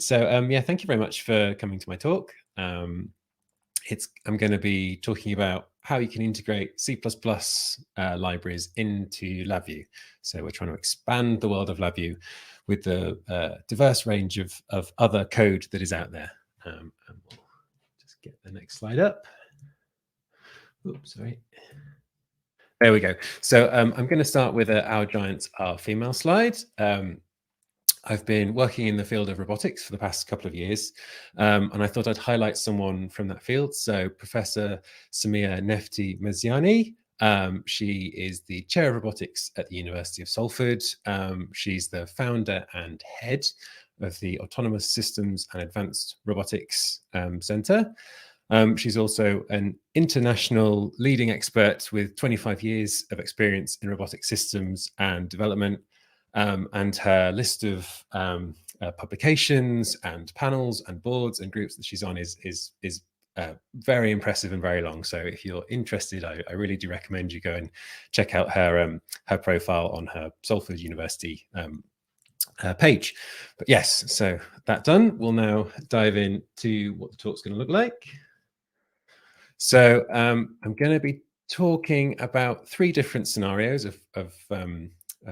So yeah, thank you very much for coming to my talk. I'm going to be talking about how you can integrate C++ libraries into LabVIEW. So we're trying to expand the world of LabVIEW with the diverse range of other code that is out there. And we'll just get the next slide up. Oops, sorry. There we go. So I'm going to start with Our Giants Are Female slide. I've been working in the field of robotics for the past couple of years, and I thought I'd highlight someone from that field. So Professor Samia Nefti Meziani, she is the chair of robotics at the University of Salford. She's the founder and head of the Autonomous Systems and Advanced Robotics Center. She's also an international leading expert with 25 years of experience in robotic systems and development. And her list of publications and panels and boards and groups that she's on is very impressive and very long. So if you're interested, I really do recommend you go and check out her profile on her Salford University page. But yes, so that done, we'll now dive into what the talk's going to look like. So I'm going to be talking about 3 different scenarios of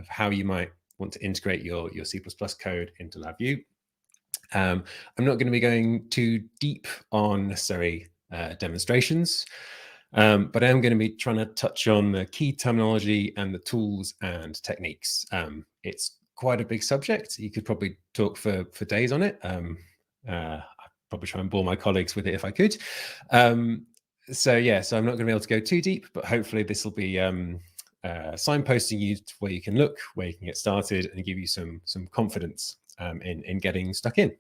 how you might want to integrate your C++ code into LabVIEW. I'm not going to be going too deep on necessary demonstrations, but I am going to be trying to touch on the key terminology and the tools and techniques. It's quite a big subject. You could probably talk for days on it. I'd probably try and bore my colleagues with it if I could. So yeah, so I'm not going to be able to go too deep, but hopefully this will be signposting you to where you can look, where you can get started, and give you some confidence in getting stuck in.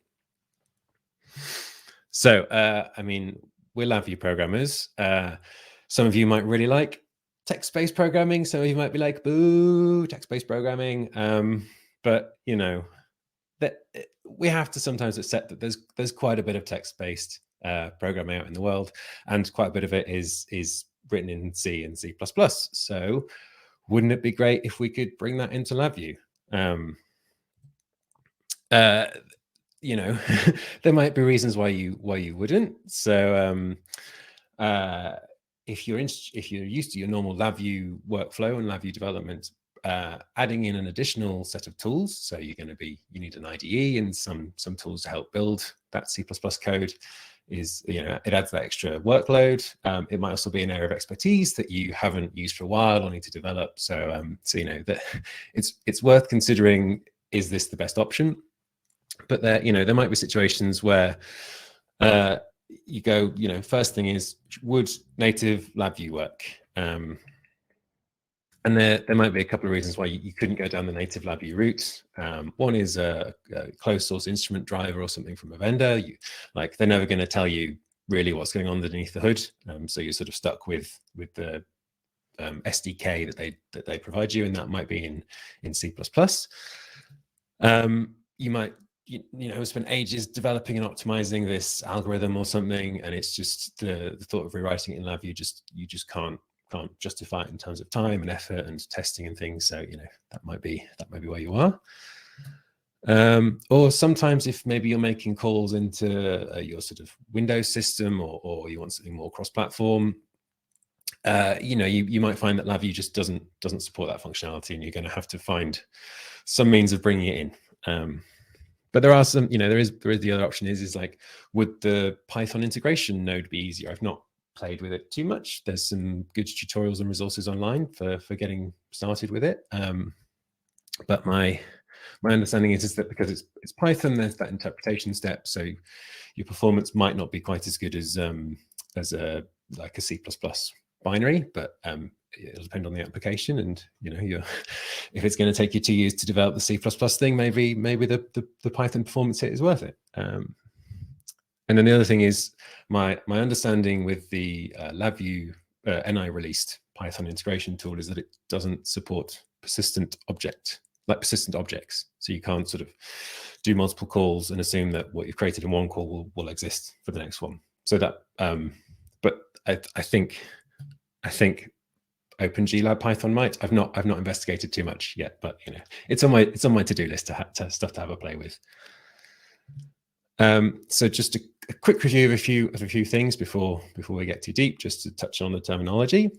So, I mean, we're LabVIEW programmers. Some of you might really like text-based programming. Some of you might be like, boo, text-based programming. But you know, that we have to sometimes accept that there's quite a bit of text-based programming out in the world, and quite a bit of it is written in C and C++. So wouldn't it be great if we could bring that into LabVIEW? You know, there might be reasons why you wouldn't. So if you're used to your normal LabVIEW workflow and LabVIEW development, adding in an additional set of tools, so you need an IDE and some tools to help build that C++ code, is, you know, it adds that extra workload. It might also be an area of expertise that you haven't used for a while or need to develop. So so you know that it's worth considering, is this the best option? But there might be situations where you go, you know, first thing is, would native LabVIEW work? And there might be a couple of reasons why you couldn't go down the native LabVIEW route. One is a closed source instrument driver or something from a vendor. They're never going to tell you really what's going on underneath the hood. So you're sort of stuck with the SDK that they provide you, and that might be in C++. You might spend ages developing and optimizing this algorithm or something, and it's just the thought of rewriting it in LabVIEW, you just can't justify it in terms of time and effort and testing and things. So, you know, that might be where you are. Or sometimes if maybe you're making calls into your sort of Windows system, or you want something more cross-platform, you might find that LabVIEW just doesn't support that functionality, and you're going to have to find some means of bringing it in. But there are some, there is the other option is like, would the Python integration node be easier? I've not played with it too much. There's some good tutorials and resources online for getting started with it. But my understanding is that because it's Python, there's that interpretation step, so your performance might not be quite as good as a C++ binary, but it'll depend on the application, and if it's going to take you 2 years to develop the C++ thing, maybe the Python performance hit is worth it. And then the other thing is my understanding with the LabVIEW NI released Python integration tool is that it doesn't support persistent objects. So you can't sort of do multiple calls and assume that what you've created in one call will exist for the next one. So that, but I think OpenGLab Python might. I've not investigated too much yet, but it's on my to-do list to stuff to have a play with. So just a quick review of a few things before we get too deep, just to touch on the terminology.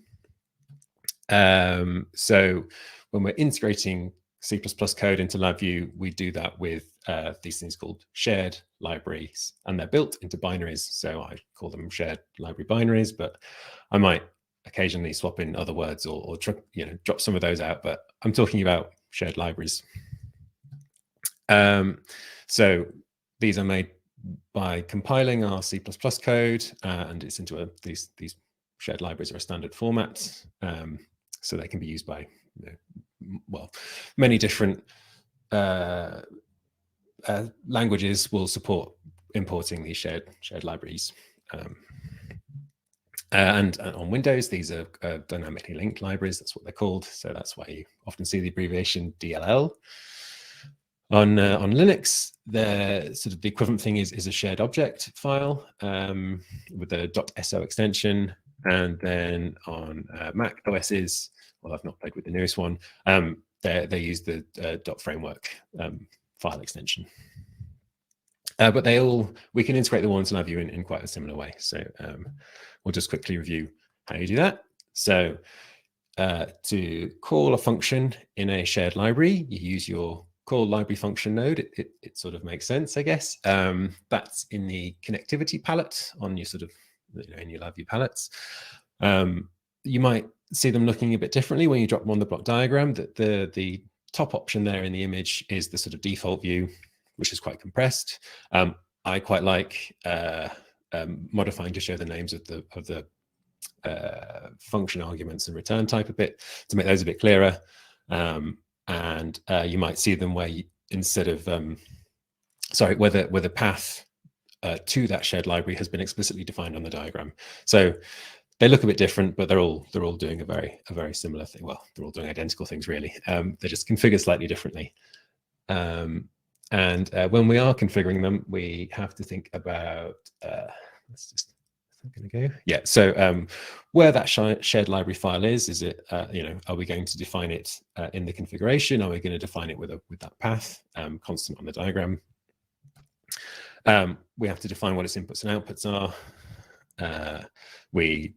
So when we're integrating C++ code into LabVIEW, we do that with these things called shared libraries, and they're built into binaries. So I call them shared library binaries, but I might occasionally swap in other words or drop some of those out, but I'm talking about shared libraries. So these are made by compiling our C++ code, and it's into these shared libraries are a standard format, so they can be used by well, many different languages will support importing these shared libraries. And on Windows, these are dynamically linked libraries. That's what they're called. So that's why you often see the abbreviation DLL. On Linux, the sort of the equivalent thing is a shared object file with a .so extension. And then on Mac OSs, well, I've not played with the newest one, they use the .framework file extension. But we can integrate the ones in LabVIEW in quite a similar way. So we'll just quickly review how you do that. So to call a function in a shared library, you use your call library function node. It sort of makes sense, I guess. That's in the connectivity palette on your sort of, in your LabVIEW palettes. You might see them looking a bit differently when you drop them on the block diagram. That the top option there in the image is the sort of default view, which is quite compressed. I quite like modifying to show the names of the function arguments and return type a bit to make those a bit clearer. And you might see them where instead of where the path to that shared library has been explicitly defined on the diagram. So they look a bit different, but they're all doing a very similar thing. Well, they're all doing identical things really. They're just configured slightly differently. And when we are configuring them, we have to think about yeah. So where that shared library file is it are we going to define it in the configuration? Are we going to define it with that path constant on the diagram? We have to define what its inputs and outputs are. We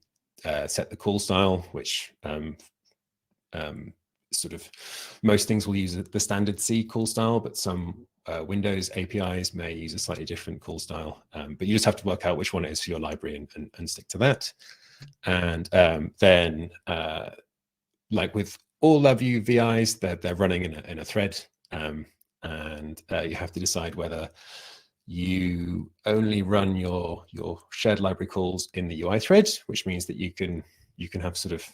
set the call style, which sort of most things will use the standard C call style, but some Windows APIs may use a slightly different call style. But you just have to work out which one it is for your library and stick to that. And then, like with all LabVIEW VIs, they're running in a thread, and you have to decide whether you only run your shared library calls in the UI thread, which means that you can have sort of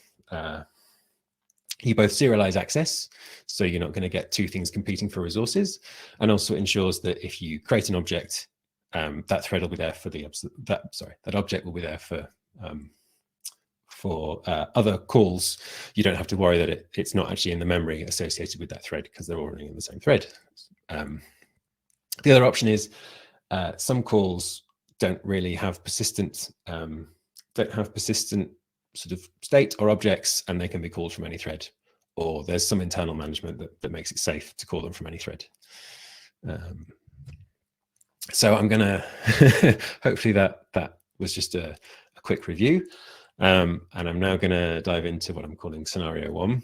you both serialize access, so you're not going to get two things competing for resources, and also ensures that if you create an object, that thread will be there for that object will be there for other calls. You don't have to worry that it's not actually in the memory associated with that thread because they're all running in the same thread. The other option is some calls don't really have persistent sort of state or objects, and they can be called from any thread, or there's some internal management that makes it safe to call them from any thread. So I'm gonna hopefully that was just a quick review, and I'm now gonna dive into what I'm calling scenario 1.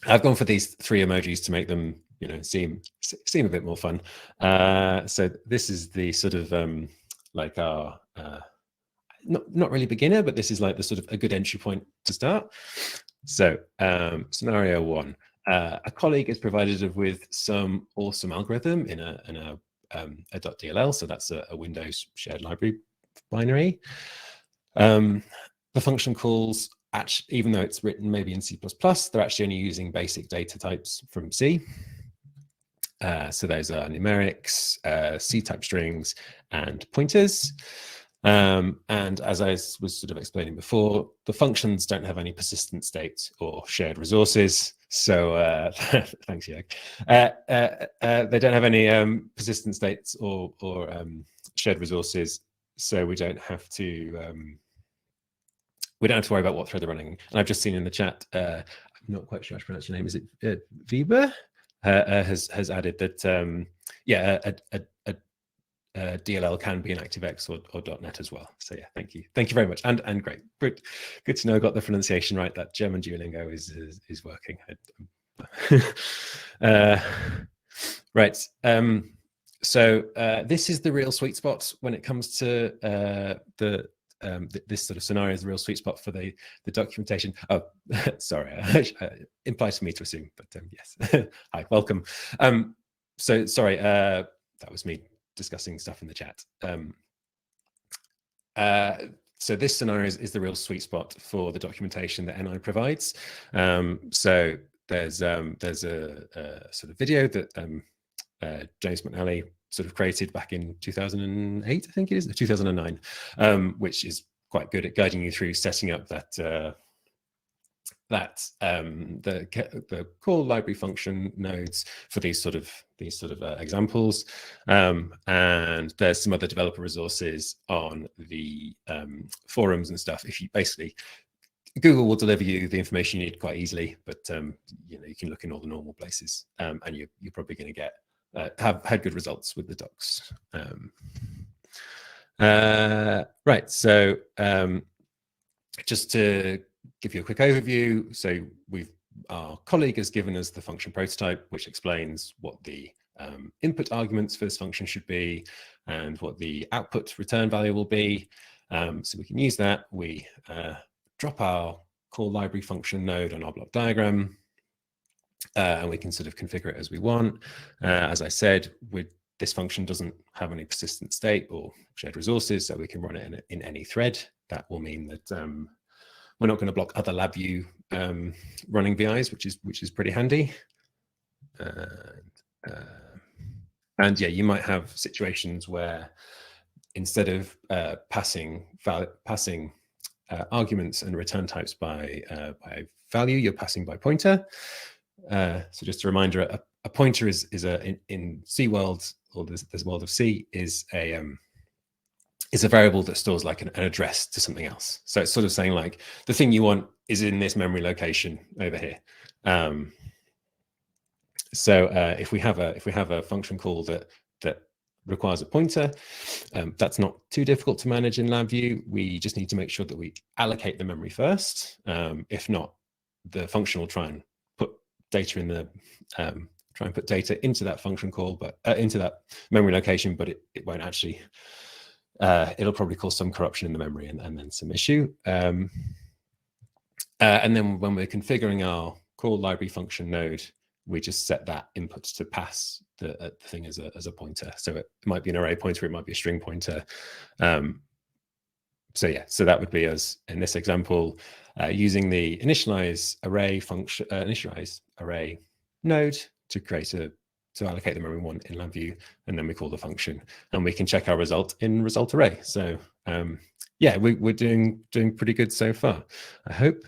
I've gone for these 3 emojis to make them seem a bit more fun. So this is the sort of like our not really beginner, but this is like the sort of a good entry point to start. So scenario 1, a colleague is provided with some awesome algorithm in a .dll, so that's a Windows shared library binary. The function calls, even though it's written maybe in C++, they're actually only using basic data types from C. So those are numerics, C-type strings, and pointers. And as I was sort of explaining before, the functions don't have any persistent state or shared resources. So thanks, Jörg. They don't have any persistent states or shared resources, so we don't have to worry about what thread they're running. And I've just seen in the chat, I'm not quite sure how to pronounce your name. Is it Weber? Has added that yeah, DLL can be in ActiveX or .NET as well. So yeah, thank you very much, and great, good to know I got the pronunciation right. That German Duolingo is working. Right. So this is the real sweet spot when it comes to this sort of scenario is the real sweet spot for the documentation. Oh, sorry, implies for me to assume, but yes. Hi, welcome. So sorry, that was me discussing stuff in the chat. So this scenario is the real sweet spot for the documentation that NI provides. So there's a sort of video that James McNally sort of created back in 2008, I think it is, 2009, which is quite good at guiding you through setting up that the core library function nodes for these sort of examples, and there's some other developer resources on the forums and stuff. If you basically, Google will deliver you the information you need quite easily, but you know, you can look in all the normal places, and you're probably going to get have had good results with the docs. Right, so just to give you a quick overview, so our colleague has given us the function prototype, which explains what the input arguments for this function should be and what the output return value will be. So we can use that. We drop our core library function node on our block diagram, and we can sort of configure it as we want. As I said, this function doesn't have any persistent state or shared resources, so we can run it in any thread. That will mean that we're not going to block other LabVIEW running VIs, which is pretty handy. And yeah, you might have situations where instead of passing arguments and return types by value, you're passing by pointer. So just a reminder, a pointer is in C world, or this world of C, is a variable that stores like an address to something else. So it's sort of saying like the thing you want is in this memory location over here. So if we have a function call that requires a pointer, that's not too difficult to manage in LabVIEW. We just need to make sure that we allocate the memory first. If not, the function will try and put data in the put data into that function call, but into that memory location, but it won't actually. It'll probably cause some corruption in the memory and then some issue. And then when we're configuring our core library function node, we just set that input to pass the thing as a pointer. So it might be an array pointer, it might be a string pointer. So yeah, so that would be us in this example, using the initialize array node to allocate the memory we want in LabVIEW, and then we call the function, and we can check our result in result array. So yeah, we're doing pretty good so far, I hope.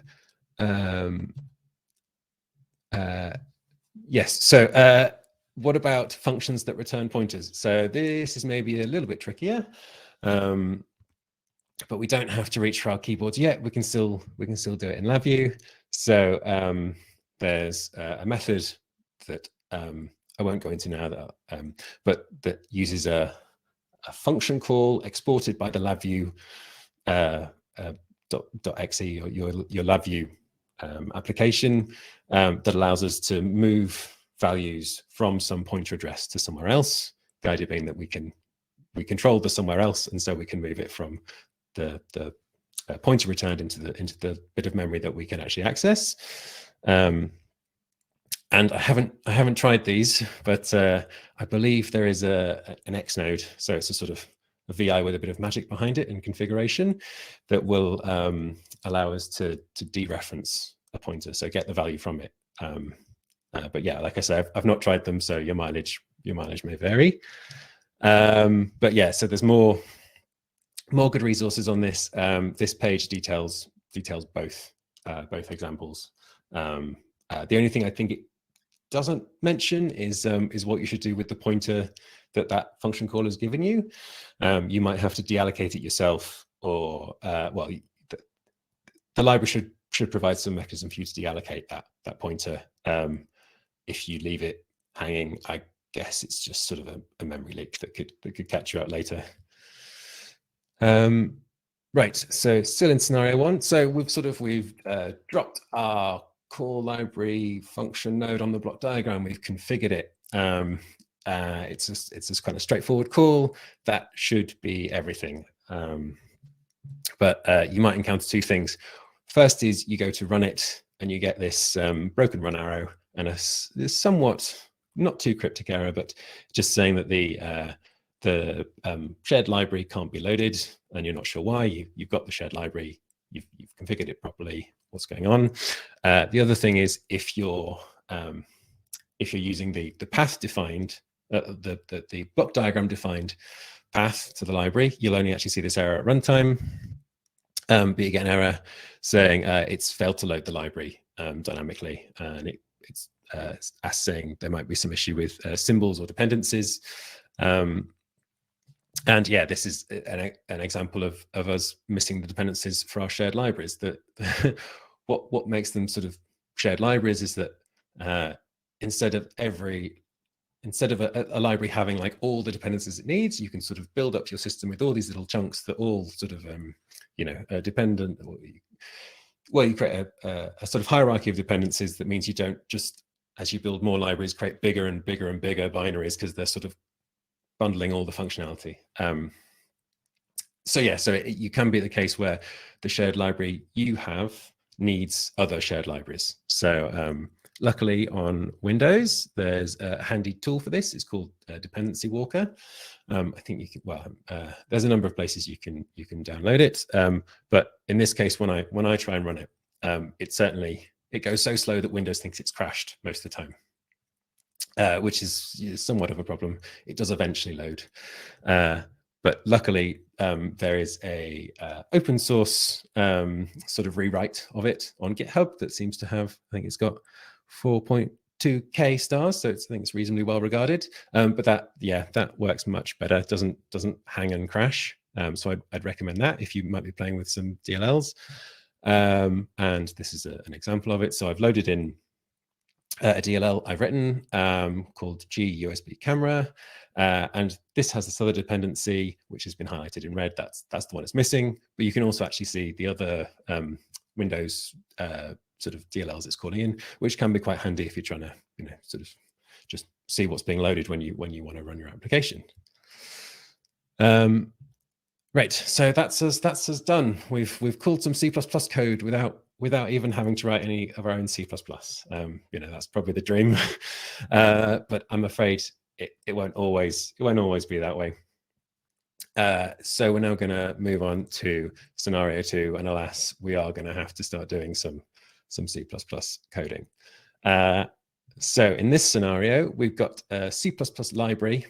Yes. So what about functions that return pointers? So this is maybe a little bit trickier, but we don't have to reach for our keyboards yet. We can still do it in LabVIEW. So there's a method that I won't go into now, but that uses a function call exported by the LabVIEW .exe, or your LabVIEW application, that allows us to move values from some pointer address to somewhere else. The idea being that we control the somewhere else, and so we can move it from the pointer returned into the bit of memory that we can actually access. And I haven't tried these, but I believe there is an X node, so it's a sort of a VI with a bit of magic behind it in configuration that will allow us to dereference a pointer, so get the value from it. But yeah, like I said, I've not tried them, so your mileage may vary. But yeah, so there's more good resources on this. This page details both examples. The only thing I think it doesn't mention is what you should do with the pointer that function call has given you. You might have to deallocate it yourself, or well, the library should provide some mechanism for you to deallocate that pointer. If you leave it hanging, I guess it's just sort of a memory leak that could catch you out later. Right, so still in scenario 1. So we've dropped our core library function node on the block diagram. We've configured it. It's just kind of straightforward call. That should be everything. But you might encounter 2 things. First is you go to run it and you get this broken run arrow and this somewhat not too cryptic error, but just saying that the shared library can't be loaded and you're not sure why. You've got the shared library, you've configured it properly, what's going on. The other thing is if you're using the path defined, the block diagram defined path to the library, you'll only actually see this error at runtime. But you get an error saying it's failed to load the library dynamically, and it's saying there might be some issue with symbols or dependencies. And yeah, this is an example of us missing the dependencies for our shared libraries. That what makes them sort of shared libraries is that instead of a library having like all the dependencies it needs, you can sort of build up your system with all these little chunks that all sort of dependent. Well, you create a sort of hierarchy of dependencies that means you don't just, as you build more libraries, create bigger and bigger and bigger binaries because they're sort of bundling all the functionality. So you can be the case where the shared library you have needs other shared libraries. So luckily on Windows, there's a handy tool for this. It's called Dependency Walker. I think you can, there's a number of places you can download it. But in this case, when I try and run it, it goes so slow that Windows thinks it's crashed most of the time. Which is somewhat of a problem. It does eventually load. But luckily, there is a open source sort of rewrite of it on GitHub that seems to have, I think it's got 4.2K stars, so I think it's reasonably well regarded. But that works much better. It doesn't hang and crash. So I'd recommend that if you might be playing with some DLLs. And this is an example of it. So I've loaded in a DLL I've written called GUSB camera, and this has this other dependency which has been highlighted in red. That's the one it's missing. But you can also actually see the other Windows sort of DLLs it's calling in, which can be quite handy if you're trying to sort of just see what's being loaded when you want to run your application. Right, so that's us done. We've called some C++ code without even having to write any of our own C++. That's probably the dream, but I'm afraid it won't always be that way. So we're now going to move on to scenario 2, and alas, we are going to have to start doing some C++ coding. So in this scenario, we've got a C++ library.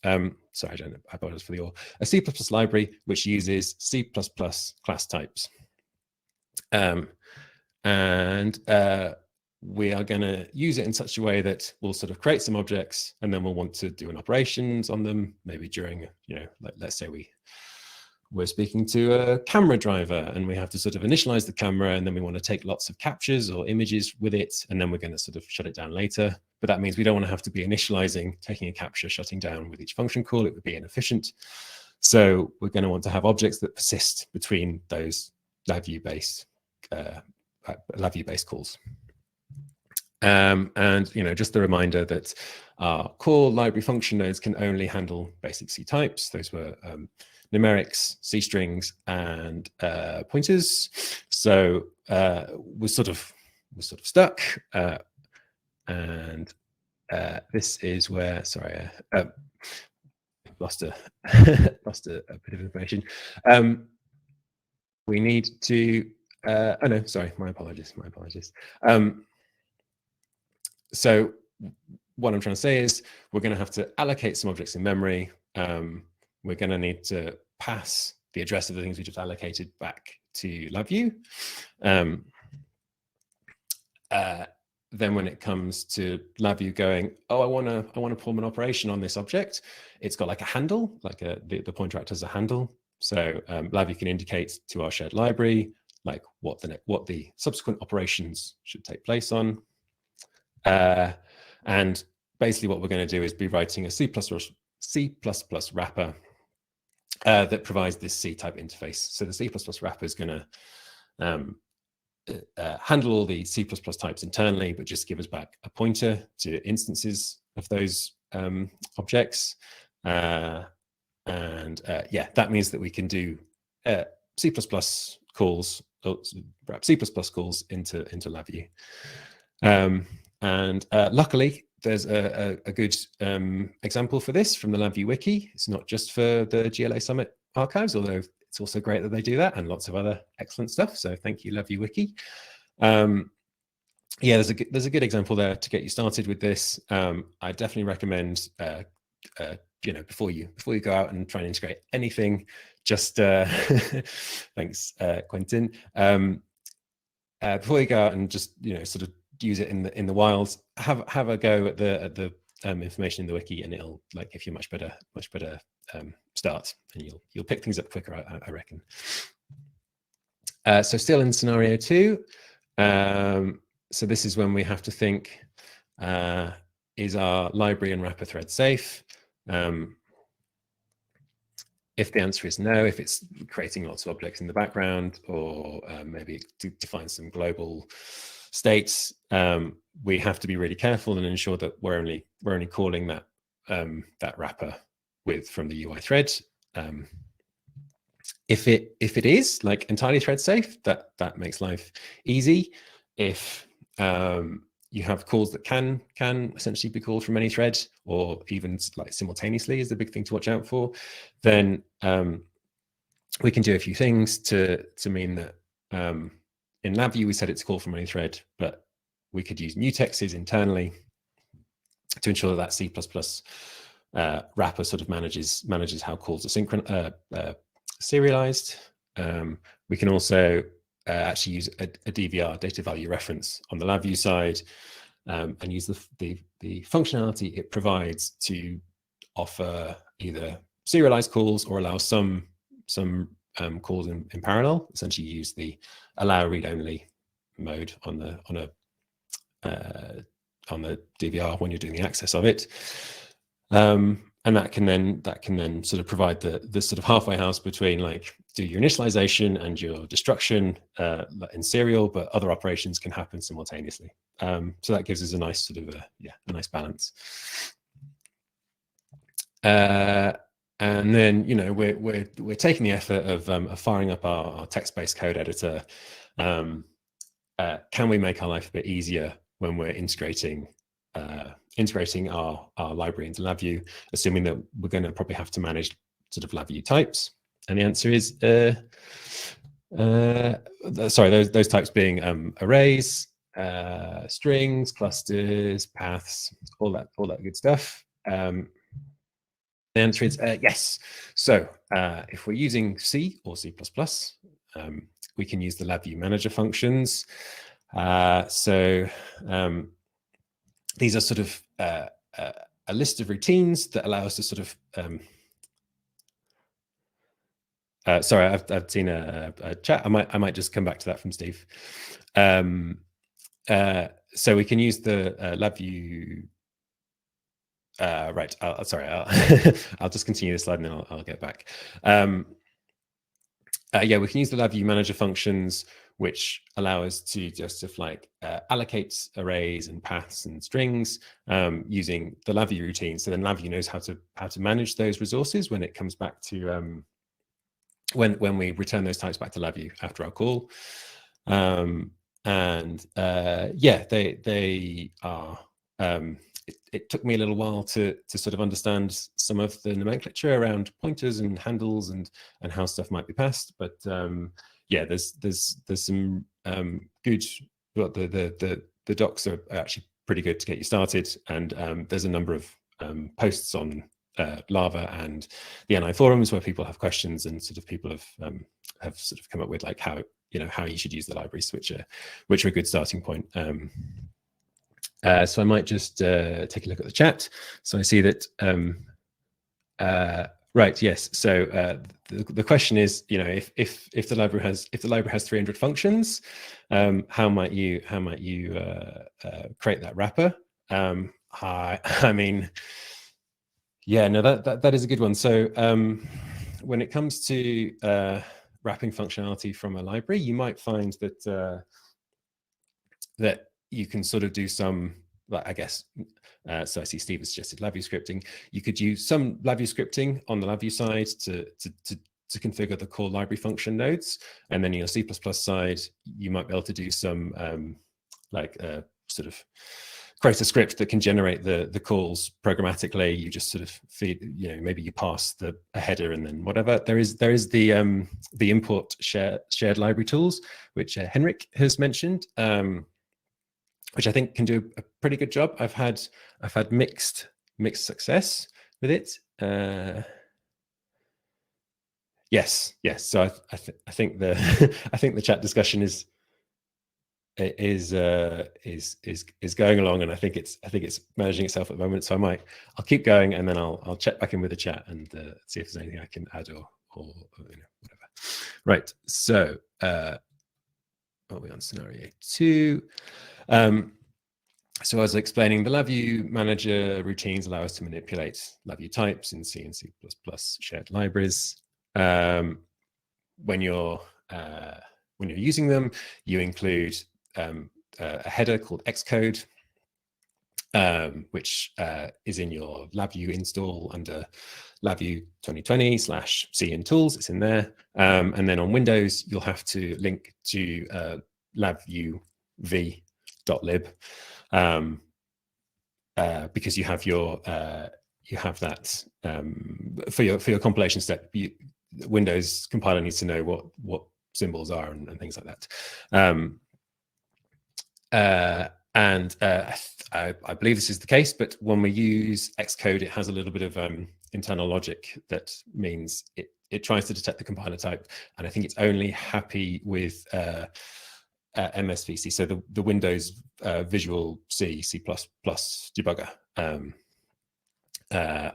Sorry, I apologize for the all. A C++ library which uses C++ class types. And we are going to use it in such a way that we'll sort of create some objects, and then we'll want to do an operations on them, maybe during, like let's say we're speaking to a camera driver and we have to sort of initialize the camera, and then we want to take lots of captures or images with it, and then we're going to sort of shut it down later. But that means we don't want to have to be initializing, taking a capture, shutting down with each function call. It would be inefficient. So we're going to want to have objects that persist between those LabVIEW-based calls. And just a reminder that our core library function nodes can only handle basic C types. Those were numerics, C strings, and pointers. So we're sort of stuck. And this is where, sorry, lost a bit of information. We need to. Oh no, sorry, my apologies. So what I'm trying to say is we're going to have to allocate some objects in memory. We're going to need to pass the address of the things we just allocated back to LabVIEW. Then when it comes to LabVIEW going, oh, I want to perform an operation on this object, it's got like a handle, like the pointer acts as a handle. So LabVIEW can indicate to our shared library like what the subsequent operations should take place on. And basically what we're going to do is be writing a C++ wrapper that provides this C-type interface. So the C++ wrapper is going to handle all the C++ types internally, but just give us back a pointer to instances of those objects. Yeah, that means that we can do C++ calls, or perhaps C++ calls into LabVIEW. Luckily, there's a good example for this from the LabVIEW wiki. It's not just for the GLA Summit archives, although it's also great that they do that, and lots of other excellent stuff. So thank you, LabVIEW wiki. Yeah, there's a good example there to get you started with this. I definitely recommend before you go out and try and integrate anything, just thanks, Quentin. Before you go out and just sort of use it in the wild, have a go at the information in the wiki, and it'll give you a much better start, and you'll pick things up quicker, I reckon. So still in scenario 2, so this is when we have to think, is our library and wrapper thread safe? If the answer is no, if it's creating lots of objects in the background, or maybe to define some global states, we have to be really careful and ensure that we're only calling that wrapper from the UI thread. If it is entirely thread safe, that makes life easy. If you have calls that can essentially be called from any thread, or even simultaneously is the big thing to watch out for, then we can do a few things to mean that in LabVIEW we said it's called from any thread, but we could use mutexes internally to ensure that C++ wrapper sort of manages how calls are serialized. We can also actually use a DVR, data value reference, on the LabVIEW side, and use the functionality it provides to offer either serialized calls or allow some calls in parallel. Essentially, use the allow read-only mode on the DVR when you're doing the access of it. And that can then sort of provide the sort of halfway house between do your initialization and your destruction in serial, but other operations can happen simultaneously. So that gives us a nice sort of a nice balance. And then we're taking the effort of firing up our text-based code editor. Can we make our life a bit easier when we're integrating our library into LabVIEW, assuming that we're going to probably have to manage sort of LabVIEW types? And the answer is, sorry, those types being arrays, strings, clusters, paths, all that good stuff. The answer is yes. So if we're using C or C++, we can use the LabVIEW manager functions. These are sort of a list of routines that allow us to sort of sorry, I've seen a chat. I might just come back to that from Steve. So we can use the LabVIEW. Right. Sorry. I'll just continue this slide and then I'll get back. Yeah, we can use the LabVIEW manager functions, which allow us to just allocate arrays and paths and strings using the LabVIEW routine. So then LabVIEW knows how to manage those resources when it comes back to when we return those types back to LabVIEW after our call. Yeah, they are. It took me a little while to sort of understand some of the nomenclature around pointers and handles and how stuff might be passed, but yeah, there's some good. Well, the docs are actually pretty good to get you started, and there's a number of posts on Lava and the NI forums where people have questions, and sort of people have sort of come up with how you should use the libraries, which are a good starting point. So I might just take a look at the chat. So I see that, right, yes. So the question is, if the library has 300 functions, how might you create that wrapper? I mean, yeah, no, that is a good one. So when it comes to wrapping functionality from a library, you might find that that you can sort of do some, like, I guess, so I see Steve has suggested LabVIEW scripting. You could use some LabVIEW scripting on the LabVIEW side to configure the core library function nodes. And then on your C++ side, you might be able to do some sort of create a script that can generate the calls programmatically. You just sort of feed, maybe you pass a header and then whatever. There is the import shared library tools, which Henrik has mentioned, which I think can do a pretty good job. I've had mixed success with it. Yes. So I think the chat discussion is going along, and I think it's managing itself at the moment. So I'll keep going, and then I'll check back in with the chat and see if there's anything I can add or whatever. Right. So are we on scenario 2? So I was explaining the LabVIEW manager routines allow us to manipulate LabVIEW types in C and C++ shared libraries. When you're using them, you include a header called Xcode, which is in your LabVIEW install under LabVIEW 2020/C and tools. It's in there. And then on Windows, you'll have to link to LabVIEW v.lib. Because you have that for your compilation step. Windows compiler needs to know what symbols are and things like that. I believe this is the case, but when we use Xcode, it has a little bit of internal logic that means it tries to detect the compiler type, and I think it's only happy with MSVC, so the Windows Visual C++ debugger.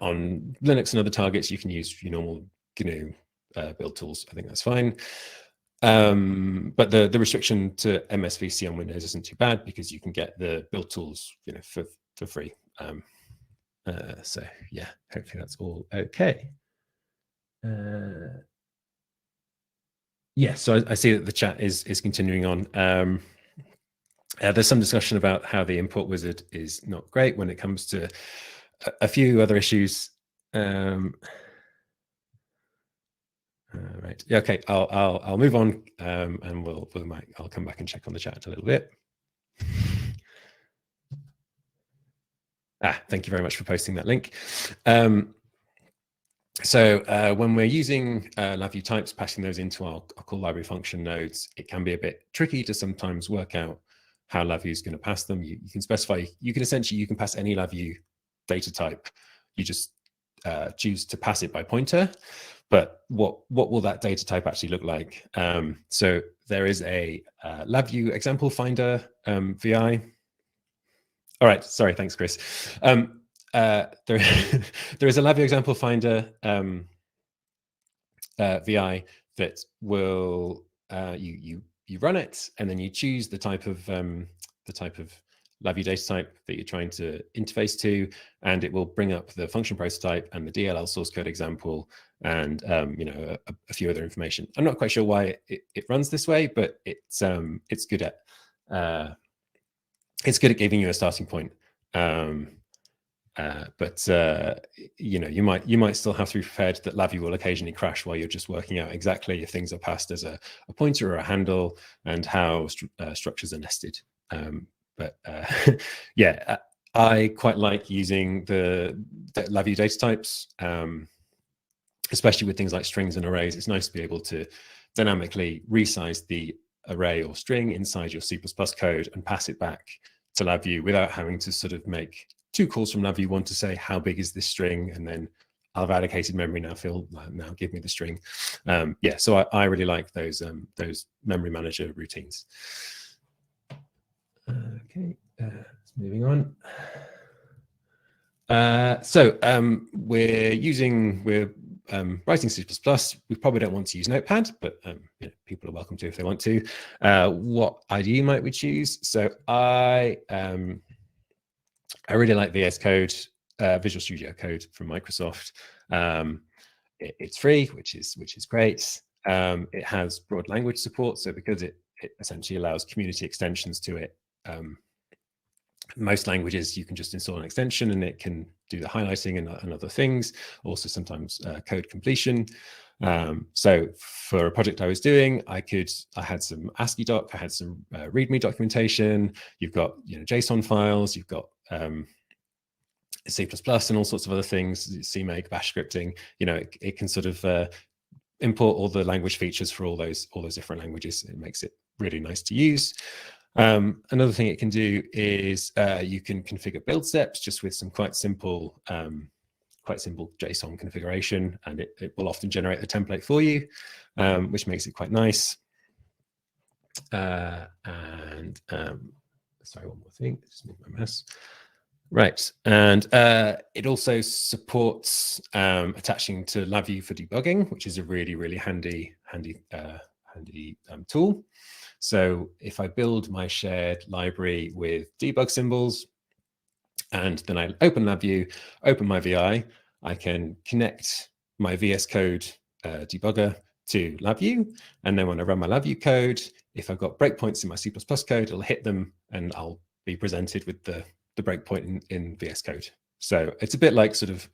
On Linux and other targets, you can use your normal GNU build tools. I think that's fine. But the restriction to MSVC on Windows isn't too bad because you can get the build tools, for free. So yeah, hopefully that's all okay. Yeah, so I see that the chat is continuing on. There's some discussion about how the import wizard is not great when it comes to a few other issues. Right. Yeah. Okay. I'll move on, and I'll come back and check on the chat a little bit. Thank you very much for posting that link. So when we're using LabVIEW types, passing those into our core library function nodes, it can be a bit tricky to sometimes work out how LabVIEW is going to pass them. You can specify, you can pass any LabVIEW data type. You just choose to pass it by pointer. But what will that data type actually look like? So there is a LabVIEW example finder VI. All right, sorry, thanks, Chris. There is a LabVIEW example finder VI that will you run it, and then you choose the type of LabVIEW data type that you're trying to interface to, and it will bring up the function prototype and the DLL source code example, and a few other information. I'm not quite sure why it runs this way, but it's good at giving you a starting point. But you might still have to be prepared that LabVIEW will occasionally crash while you're just working out exactly if things are passed as a pointer or a handle and how structures are nested. But yeah, I quite like using the LabVIEW data types, especially with things like strings and arrays. It's nice to be able to dynamically resize the array or string inside your C++ code and pass it back to LabVIEW without having to sort of make two calls from LabVIEW, one to say, how big is this string? And then I've allocated memory, now give me the string. Yeah, so I really like those memory manager routines. Okay, moving on. So we're writing C++. We probably don't want to use Notepad, but people are welcome to if they want to. What IDE might we choose? So I I really like VS Code, Visual Studio Code from Microsoft. It's free, which is great. It has broad language support, so because it essentially allows community extensions to it. Most languages you can just install an extension and it can do the highlighting and other things. Also sometimes code completion. So for a project I was doing, I had some ASCII doc, I had some README documentation. You've got JSON files, you've got C++ and all sorts of other things, CMake, bash scripting. It can sort of import all the language features for all those different languages. It makes it really nice to use. Another thing it can do is you can configure build steps just with some quite simple JSON configuration, and it will often generate a template for you, which makes it quite nice. Sorry, one more thing, just move my mouse. Right, and it also supports attaching to LabVIEW for debugging, which is a really handy tool. So if I build my shared library with debug symbols, and then I open LabVIEW, open my VI, I can connect my VS Code debugger to LabVIEW, and then when I run my LabVIEW code, if I've got breakpoints in my C++ code, it'll hit them, and I'll be presented with the breakpoint in VS Code. So it's a bit like sort of,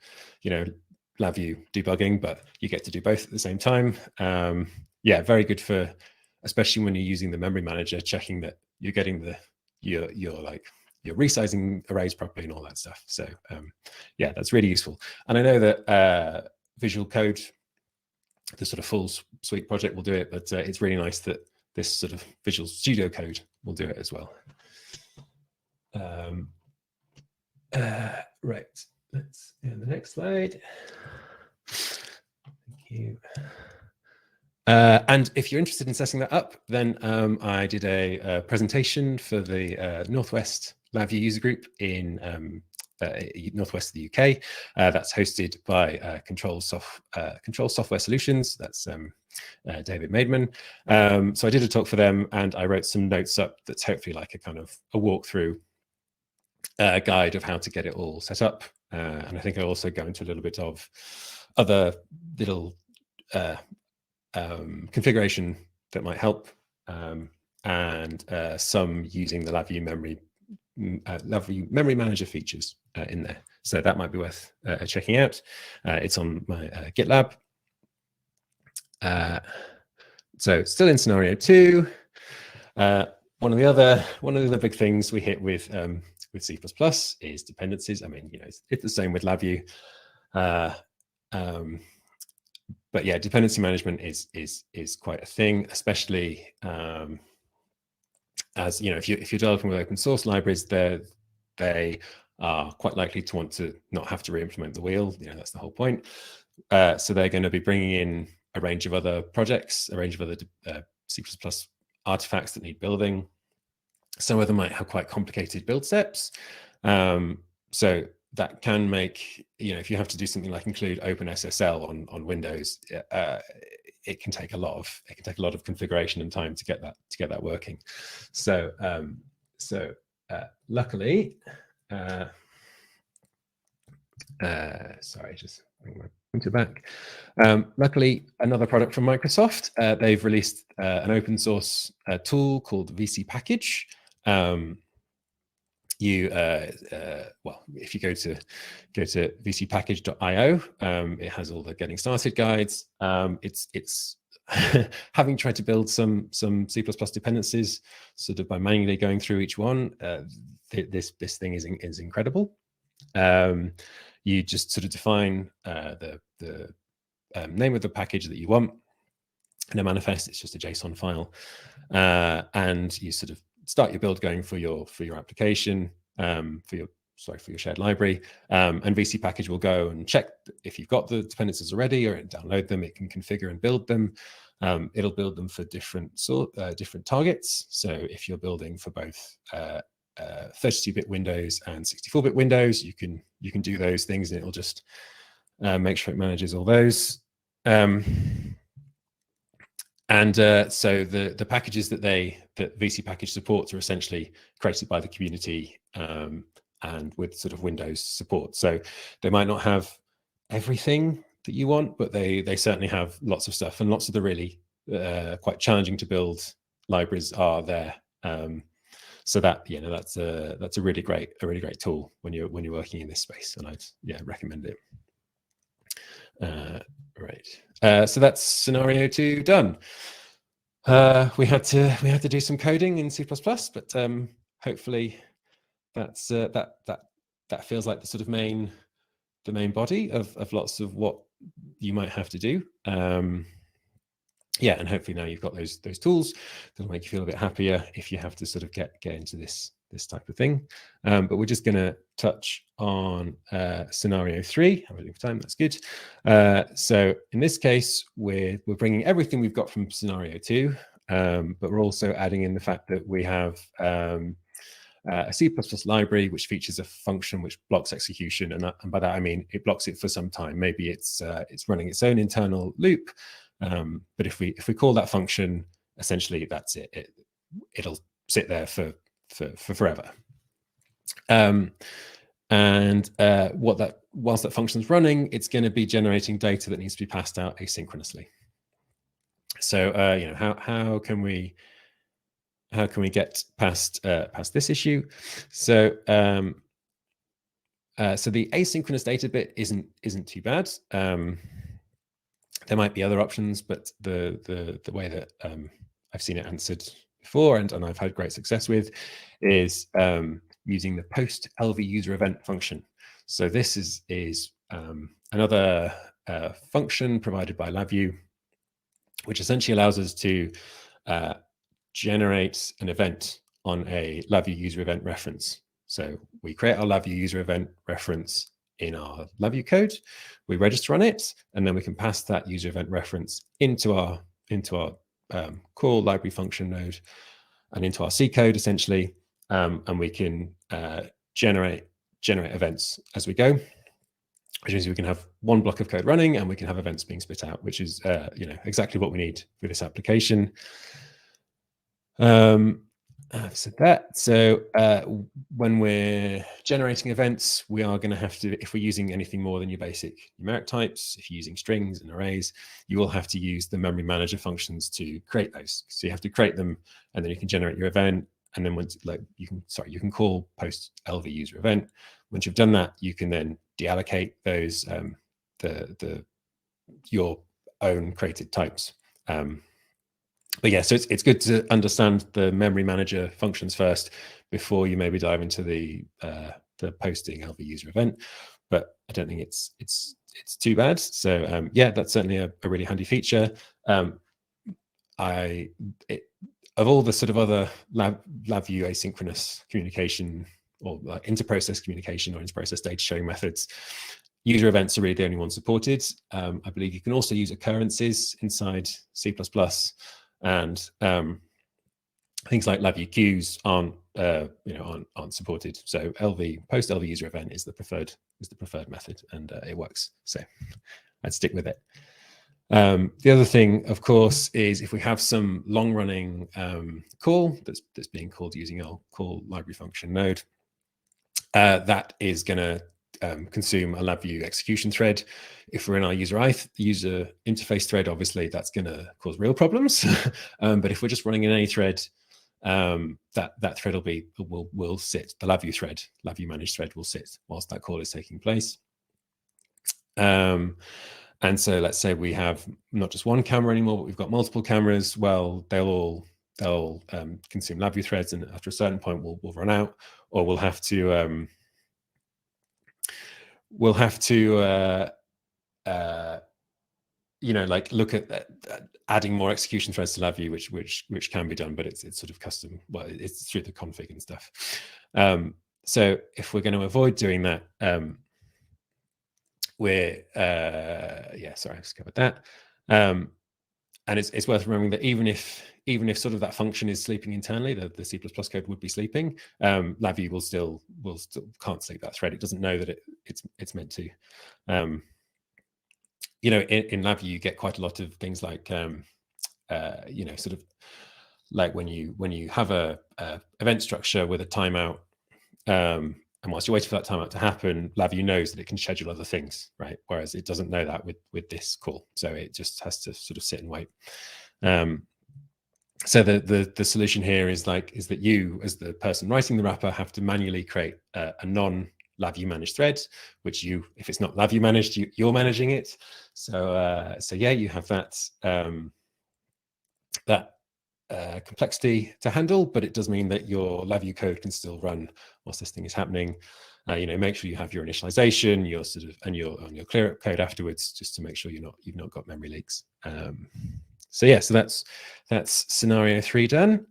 LabVIEW debugging, but you get to do both at the same time. Yeah, very good for, especially when you're using the memory manager, checking that you're getting you're resizing arrays properly and all that stuff. So yeah, that's really useful. And I know that Visual Code, the sort of full suite project, will do it, but it's really nice that this sort of Visual Studio Code will do it as well. Right, let's go to the next slide. Thank you. And if you're interested in setting that up, then I did a presentation for the Northwest LabVIEW user group in Northwest of the UK. That's hosted by Control Software Solutions. That's David Maidman. So I did a talk for them, and I wrote some notes up that's hopefully like a kind of a walkthrough guide of how to get it all set up. And I think I also go into a little bit of other little configuration that might help, and some using the LabVIEW memory manager features in there. So that might be worth checking out. It's on my GitLab. So still in scenario 2. One of the other big things we hit with C++ is dependencies. I mean, it's the same with LabVIEW. But yeah, dependency management is quite a thing, especially as if you're developing with open source libraries, they are quite likely to want to not have to re-implement the wheel. That's the whole point. So they're going to be bringing in a range of other projects, a range of other C++ artifacts that need building. Some of them might have quite complicated build steps. So that can make, if you have to do something like include OpenSSL on Windows, it can take a lot of configuration and time to get that working. So luckily, sorry, just bring my pointer back. Luckily, another product from Microsoft, they've released an open source tool called VC Package. Well, if you go to vcpackage.io, it has all the getting started guides. It's having tried to build some C++ dependencies sort of by manually going through each one. This thing is incredible. You just sort of define the name of the package that you want. In a manifest, it's just a JSON file, and you sort of start your build going for your application, for your shared library, and VC Package will go and check if you've got the dependencies already, or download them. It can configure and build them. It'll build them for different targets. So if you're building for both 32-bit Windows and 64-bit Windows, you can do those things, and it'll just make sure it manages all those. And so the packages that VC Package supports are essentially created by the community, and with sort of Windows support. So they might not have everything that you want, but they certainly have lots of stuff, and lots of the really quite challenging to build libraries are there. So that that's a really great tool when you're working in this space, and I'd recommend it. Right. So that's scenario 2 done. We had to do some coding in C++, but hopefully that's that feels like the sort of main body of lots of what you might have to do. Yeah, and hopefully now you've got those tools that'll make you feel a bit happier if you have to sort of get into this type of thing. But we're just going to touch on scenario 3. I'm running for time. That's good. So in this case, we're bringing everything we've got from scenario 2, but we're also adding in the fact that we have a C++ library which features a function which blocks execution, and by that I mean it blocks it for some time. Maybe it's running its own internal loop. But if we call that function, essentially that's it. It'll sit there for forever. And whilst that function's running, it's going to be generating data that needs to be passed out asynchronously. So how can we get past this issue? So so the asynchronous data bit isn't too bad. There might be other options, but the way that I've seen it answered before, and I've had great success with, is using the post LV user event function. So this is another function provided by LabVIEW, which essentially allows us to generate an event on a LabVIEW user event reference. So we create our LabVIEW user event reference in our LabVIEW code, we register on it, and then we can pass that user event reference into our core library function node and into our C code essentially, and we can generate events as we go, which means we can have one block of code running and we can have events being spit out, which is exactly what we need for this application. I've said that. So when we're generating events, we are going to have to, if we're using anything more than your basic numeric types, if you're using strings and arrays, you will have to use the memory manager functions to create those. So you have to create them, and then you can generate your event. And then once, you can call post LV user event. Once you've done that, you can then deallocate those your own created types. But yeah, so it's good to understand the memory manager functions first before you maybe dive into the posting LV user event. But I don't think it's too bad. So yeah, that's certainly a really handy feature. Of all the sort of other LabVIEW asynchronous communication or inter-process communication or inter-process data sharing methods, user events are really the only ones supported. I believe you can also use occurrences inside C++. And things like LabVIEW queues aren't supported. So post LV user event is the preferred method, and it works. So I'd stick with it. The other thing, of course, is if we have some long running call that's being called using our call library function node, that is going to consume a LabVIEW execution thread. If we're in our user interface thread, obviously that's going to cause real problems. But if we're just running in any thread, that thread will sit. The LabVIEW thread, LabVIEW managed thread, will sit whilst that call is taking place. And so let's say we have not just one camera anymore, but we've got multiple cameras. Well, they'll consume LabVIEW threads, and after a certain point, we'll run out, or we'll have to look at adding more execution threads to LabVIEW, which can be done, but it's sort of custom. Well, it's through the config and stuff. So if we're going to avoid doing that, sorry, I just covered that. And it's worth remembering that even if sort of that function is sleeping internally, the C++ code would be sleeping. LabVIEW will still can't sleep that thread. It doesn't know that it's meant to. In LabVIEW you get quite a lot of things like sort of like when you have a event structure with a timeout, And whilst you're waiting for that timeout to happen, LabVIEW knows that it can schedule other things, right? Whereas it doesn't know that with this call. So it just has to sort of sit and wait. So the solution here is that you, as the person writing the wrapper, have to manually create a non-LabVIEW managed thread, which you, if it's not LabVIEW managed, you're managing it. So so yeah, you have that complexity to handle, but it does mean that your LabVIEW code can still run whilst this thing is happening. You know, make sure you have your initialization, your sort of, and your clear up code afterwards, just to make sure you've not got memory leaks. So yeah, so that's scenario 3 done.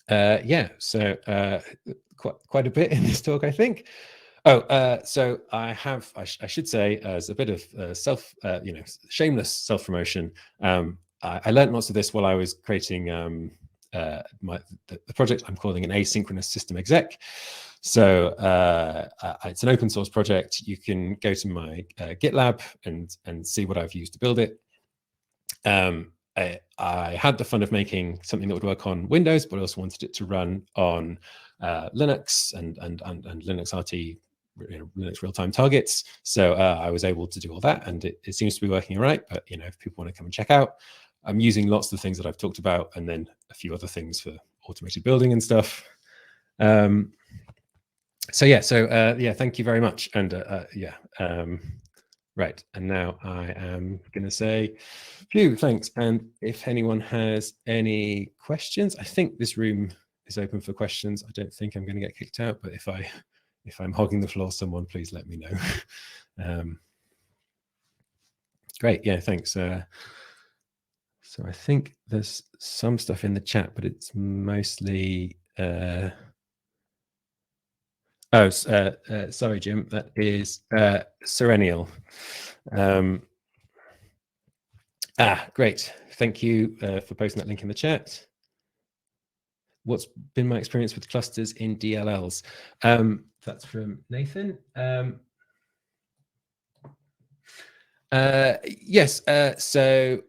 Yeah, so quite a bit in this talk, I think. Oh, so I should say, as a bit of you know, shameless self-promotion, I learned lots of this while I was creating the project I'm calling an asynchronous system exec. So it's an open source project. You can go to my GitLab and see what I've used to build it. I had the fun of making something that would work on Windows, but I also wanted it to run on Linux and Linux RT, you know, Linux real-time targets. So I was able to do all that, and it seems to be working all right. But you know, if people want to come and check out, I'm using lots of the things that I've talked about, and then a few other things for automated building and stuff. So yeah, yeah, thank you very much. And yeah. Right, and now I am going to say, phew, thanks. And if anyone has any questions, I think this room is open for questions. I don't think I'm going to get kicked out, but if I'm hogging the floor, someone please let me know. Great, yeah, thanks. So I think there's some stuff in the chat, but it's mostly. Oh, sorry, Jim. That is Serenial. Great. Thank you for posting that link in the chat. What's been my experience with clusters in DLLs? That's from Nathan. Yes. So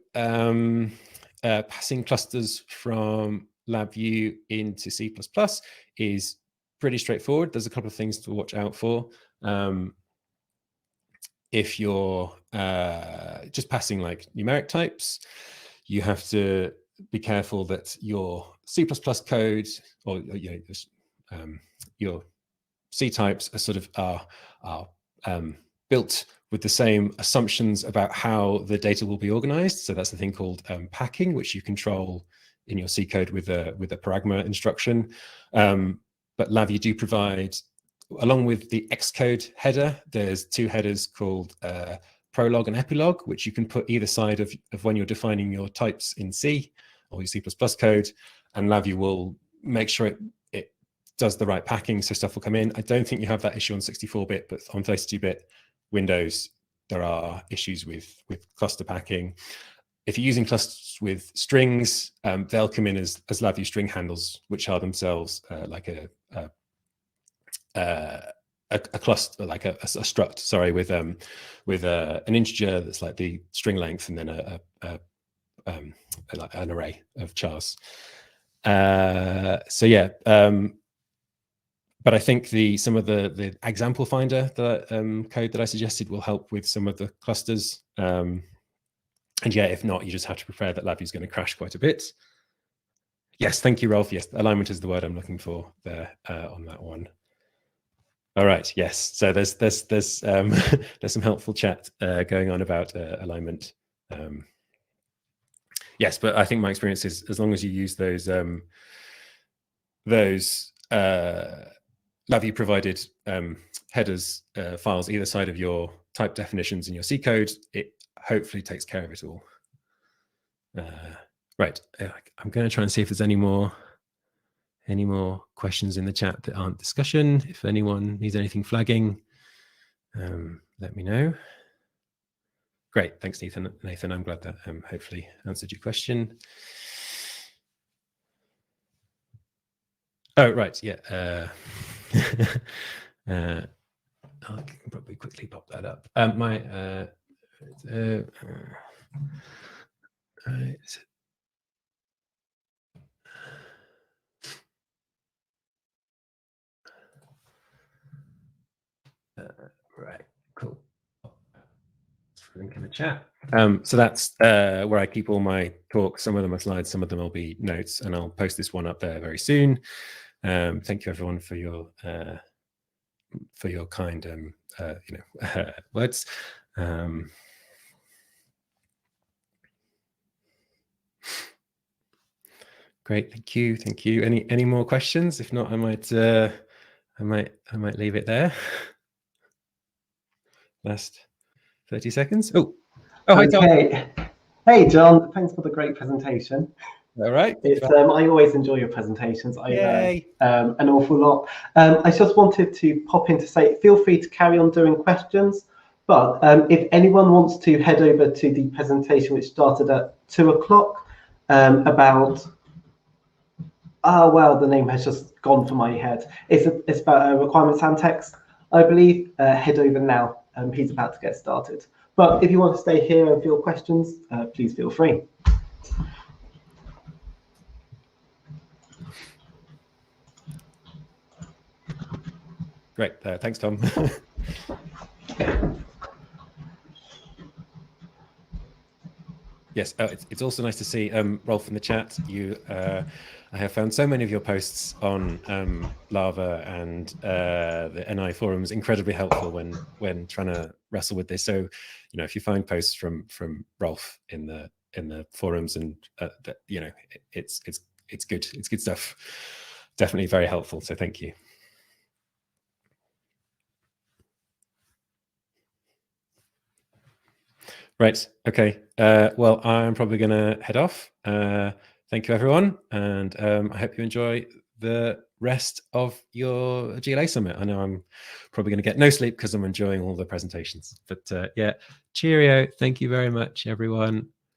passing clusters from LabVIEW into C++ is pretty straightforward. There's a couple of things to watch out for. If you're just passing like numeric types, you have to be careful that your C++ code or you know, your C types are sort of are built with the same assumptions about how the data will be organized. So that's the thing called packing, which you control in your C code with a paragma instruction. But LabVIEW do provide, along with the Xcode header, there's two headers called prologue and epilogue, which you can put either side of when you're defining your types in C or your C++ code, and LabVIEW will make sure it does the right packing so stuff will come in. I don't think you have that issue on 64-bit, but on 32-bit Windows, there are issues with cluster packing. If you're using clusters with strings, they'll come in as LabVIEW string handles, which are themselves like a cluster, like a struct, sorry, with an integer that's like the string length, and then like an array of chars. So yeah, but I think some of the example finder code that I suggested will help with some of the clusters. And yeah, if not, you just have to prepare that LabVIEW is going to crash quite a bit. Yes, thank you, Rolf. Yes, alignment is the word I'm looking for there on that one. All right. Yes. So there's there's some helpful chat going on about alignment. Yes, but I think my experience is as long as you use those LabVIEW provided headers files either side of your type definitions in your C code, it hopefully takes care of it all. Right. I'm going to try and see if there's any more questions in the chat that aren't discussion. If anyone needs anything flagging, let me know. Great, thanks, Nathan. I'm glad that hopefully answered your question. Oh, right, yeah. I can probably quickly pop that up. link in the chat. So that's where I keep all my talks. Some of them are slides, some of them will be notes, and I'll post this one up there very soon. Thank you everyone for your kind words. Great, thank you. Any more questions? If not, I might leave it there. Last 30 seconds. Oh, hi Tom. Hey John, thanks for the great presentation. All right. I always enjoy your presentations. I learn an awful lot. I just wanted to pop in to say, feel free to carry on doing questions, but if anyone wants to head over to the presentation which started at 2 o'clock about, well, the name has just gone from my head. It's about requirements and text, I believe. Head over now. He's about to get started. But if you want to stay here and field questions, please feel free. Great, thanks, Tom. Yes, it's also nice to see Rolf in the chat. I have found so many of your posts on Lava and the NI forums incredibly helpful when trying to wrestle with this. So, if you find posts from Rolf in the forums, and it's good. It's good stuff. Definitely very helpful. So thank you. Right. Okay. Well, I'm probably going to head off. Thank you, everyone. And I hope you enjoy the rest of your GLA Summit. I know I'm probably going to get no sleep because I'm enjoying all the presentations. But yeah, cheerio. Thank you very much, everyone.